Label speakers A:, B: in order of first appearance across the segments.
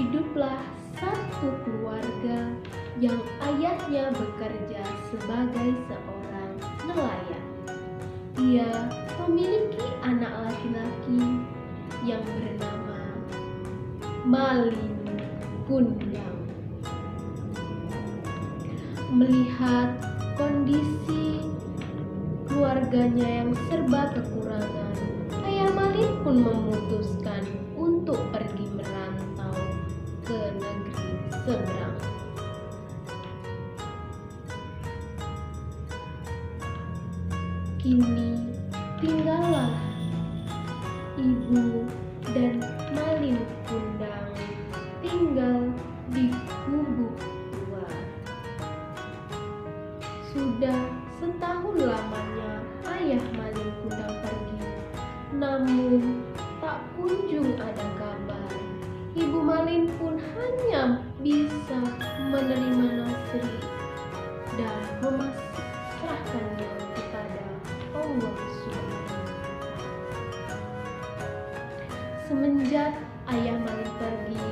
A: hiduplah satu keluarga yang ayahnya bekerja sebagai seorang nelayan. Ia memiliki anak laki-laki yang bernama Malin Kundang. Melihat kondisi keluarganya yang serba kekurangan, ayah Malin pun memutuskan untuk pergi merantau ke negeri seberang. Kini tinggallah ibu dan Malin Kundang tinggal di gubuk tua. Sudah setahun lamanya ayah Malin Kundang pergi, namun tak kunjung ada kabar. Ibu Malin pun hanya bisa menerima Nasri dan memasrahkannya kepada Allah Subhanahu. Semenjak ayah Malin pergi,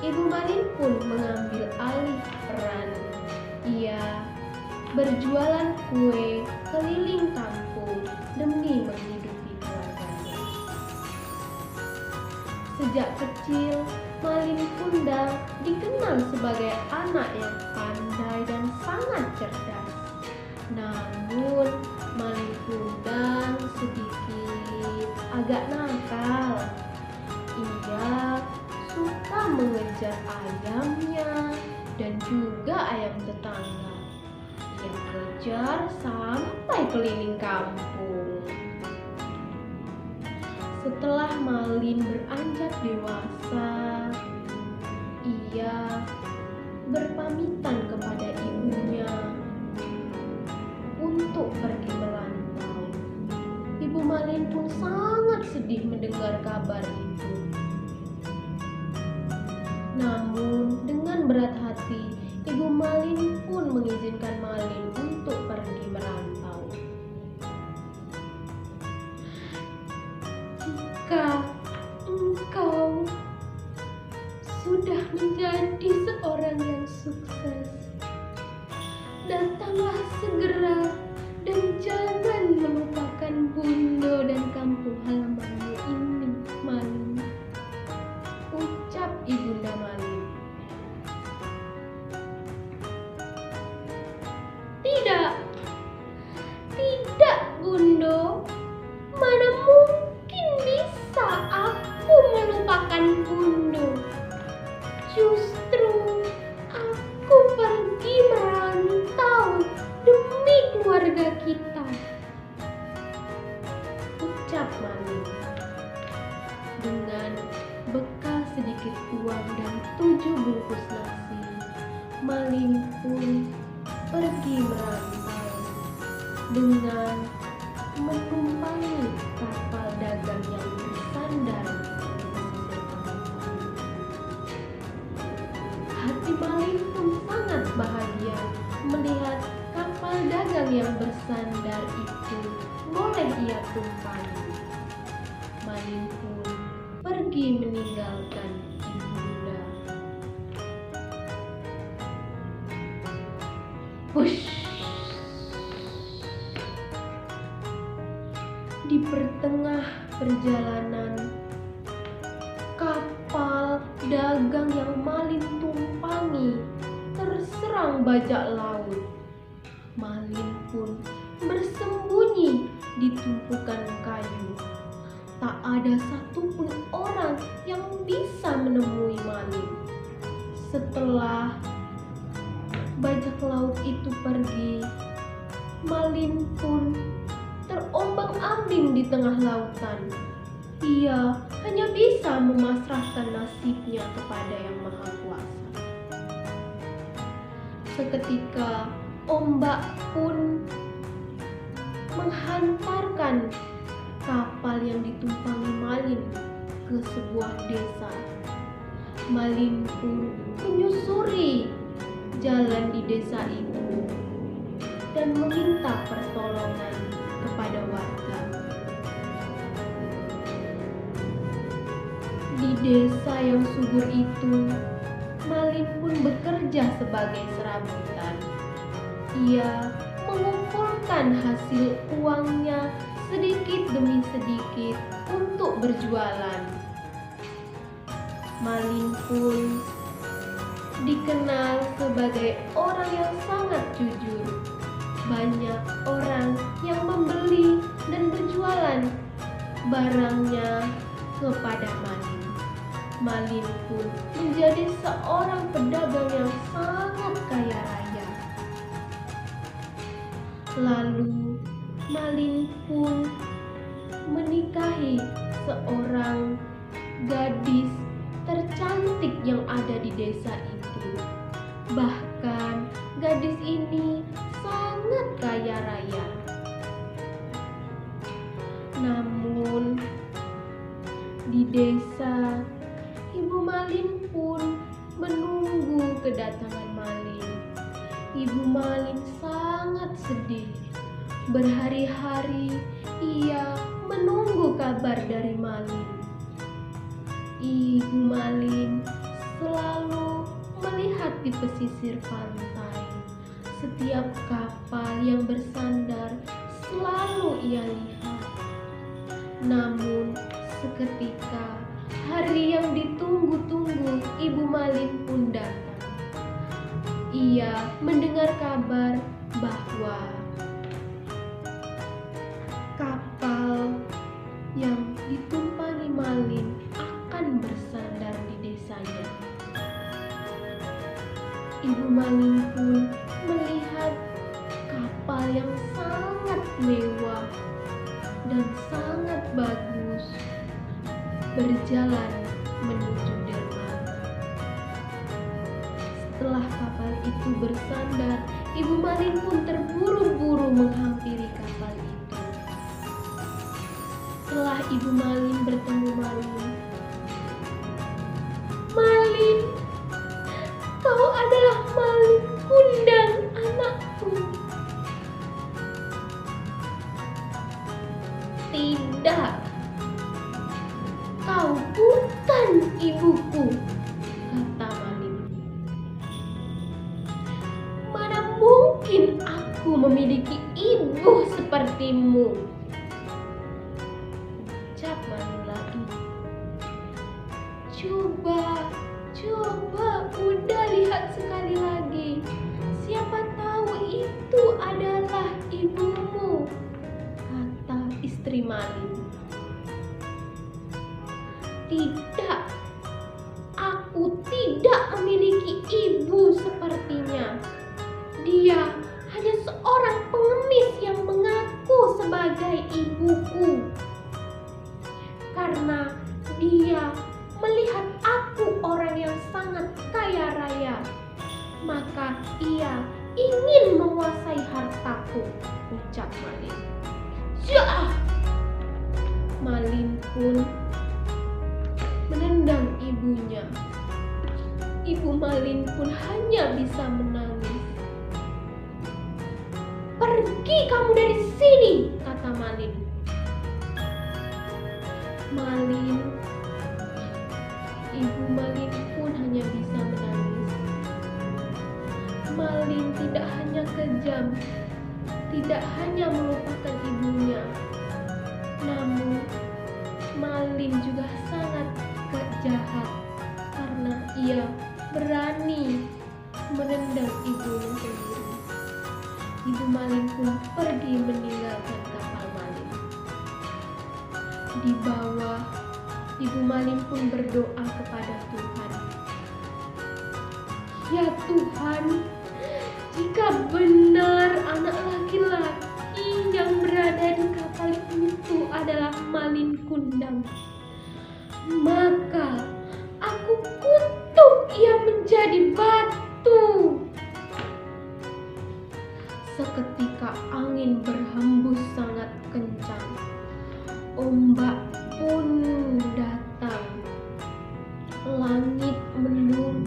A: ibu Malin pun mengambil alih peran. Ia berjualan kue keliling kampung demi menghidupi keluarganya. Sejak kecil, Malin Kundang dikenal sebagai anak yang pandai dan sangat cerdas. Namun, Malin Kundang sedikit agak nakal. Ia suka mengejar ayamnya dan juga ayam tetangga. Ia kejar sampai keliling kampung. Setelah Malin beranjak dewasa, ia berpamitan kepada ibunya untuk pergi merantau. Ibu Malin pun sangat sedih mendengar kabar itu. Namun dengan berat hati, ibu Malin pun mengizinkan Malin untuk pergi merantau. Jika engkau sudah menjadi seorang yang sukses, datanglah segera dan jangan melupakan Bundo dan kampung halamanmu ini, Malin, ucap Ibunda Malin. Tidak Bundo, mana mungkin bisa aku melupakan Bundo. Justru aku pergi merantau demi keluarga kita, ucap Malin. Dengan bekal sedikit uang dan 7 bungkus nasi, Malin pun pergi merantau dengan menumpangi kapal dagang yang bersandar di pesisir pantai. Hati Malin pun sangat bahagia melihat kapal dagang yang bersandar itu boleh ia tumpangi. Malin pun pergi meninggalkan ibunda. Hush! Di pertengah perjalanan, kapal dagang yang Malin tumpangi terserang bajak laut. Malin pun bersembunyi di tumpukan kayu. Tak ada satupun orang yang bisa menemui Malin. Setelah bajak laut itu pergi, Malin pun terombang-ambing di tengah lautan. Ia hanya bisa memasrahkan nasibnya kepada Yang Maha Kuasa. Seketika ombak pun menghantarkan kapal yang ditumpangi Malin ke sebuah desa. Malin pun menyusuri jalan di desa itu dan meminta pertolongan kepada warga. Di desa yang subur itu, Malin pun bekerja sebagai serabutan. Ia mengumpulkan hasil uangnya sedikit demi sedikit untuk berjualan. Malin pun dikenal sebagai orang yang sangat jujur. Banyak orang yang membeli dan berjualan barangnya kepada Malin. Malin pun menjadi seorang pedagang yang sangat kaya raya. Lalu Malin pun menikahi seorang gadis tercantik yang ada di desa itu. Bahkan gadis ini sangat kaya raya. Namun di desa, Ibu Malin pun menunggu kedatangan Malin. Ibu Malin sangat sedih. Berhari-hari ia menunggu kabar dari Malin. Ibu Malin selalu melihat di pesisir pantai. Setiap kapal yang bersandar selalu ia lihat. Namun seketika hari yang ditunggu-tunggu Ibu Malin pun datang. Ia mendengar kabar bahwa kapal yang ditumpangi Malin akan bersandar di desanya. Ibu Malin pun melihat kapal yang sangat mewah dan sangat bagus berjalan menuju dermaga. Setelah kapal itu bersandar, Ibu Malin pun terburu-buru menghampiri kapal itu. Setelah Ibu Malin bertemu Malin, "Malin, kau adalah Malin Kundang, anakku." "Tidak, kau bukan ibuku," kata Malin. "Mana mungkin aku memiliki ibu sepertimu?" ucap Malin lagi. Coba, udah lihat sekali lagi. Siapa tahu itu adalah ibumu," kata istri Malin. "Tidak, aku tidak memiliki ibu sepertinya. Dia hanya seorang pengemis yang mengaku sebagai ibuku. Karena dia melihat aku orang yang sangat kaya raya, maka ia ingin menguasai hartaku," ucap Malin. "Yah!" Malin pun menendang ibunya. Ibu Malin pun hanya bisa menangis. "Pergi kamu dari sini," kata Malin. Ibu Malin pun hanya bisa menangis. Malin tidak hanya kejam, tidak hanya melupakan ibunya, namun Malin juga sangat jahat karena ia berani menendang ibunya sendiri. Ibu Malin pun pergi meninggalkan kapal Malin. Di bawah, Ibu Malin pun berdoa kepada Tuhan. "Ya Tuhan, jika benar anak laki-laki yang berada di kapal itu adalah Malin Kundang, maka aku kutuk ia menjadi batu." Seketika angin berhembus sangat kencang. Ombak pun datang. Langit mendung.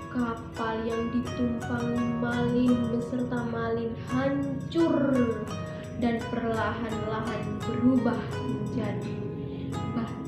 A: Kapal yang ditumpangi Malin beserta Malin hancur dan perlahan-lahan berubah menjadi batu.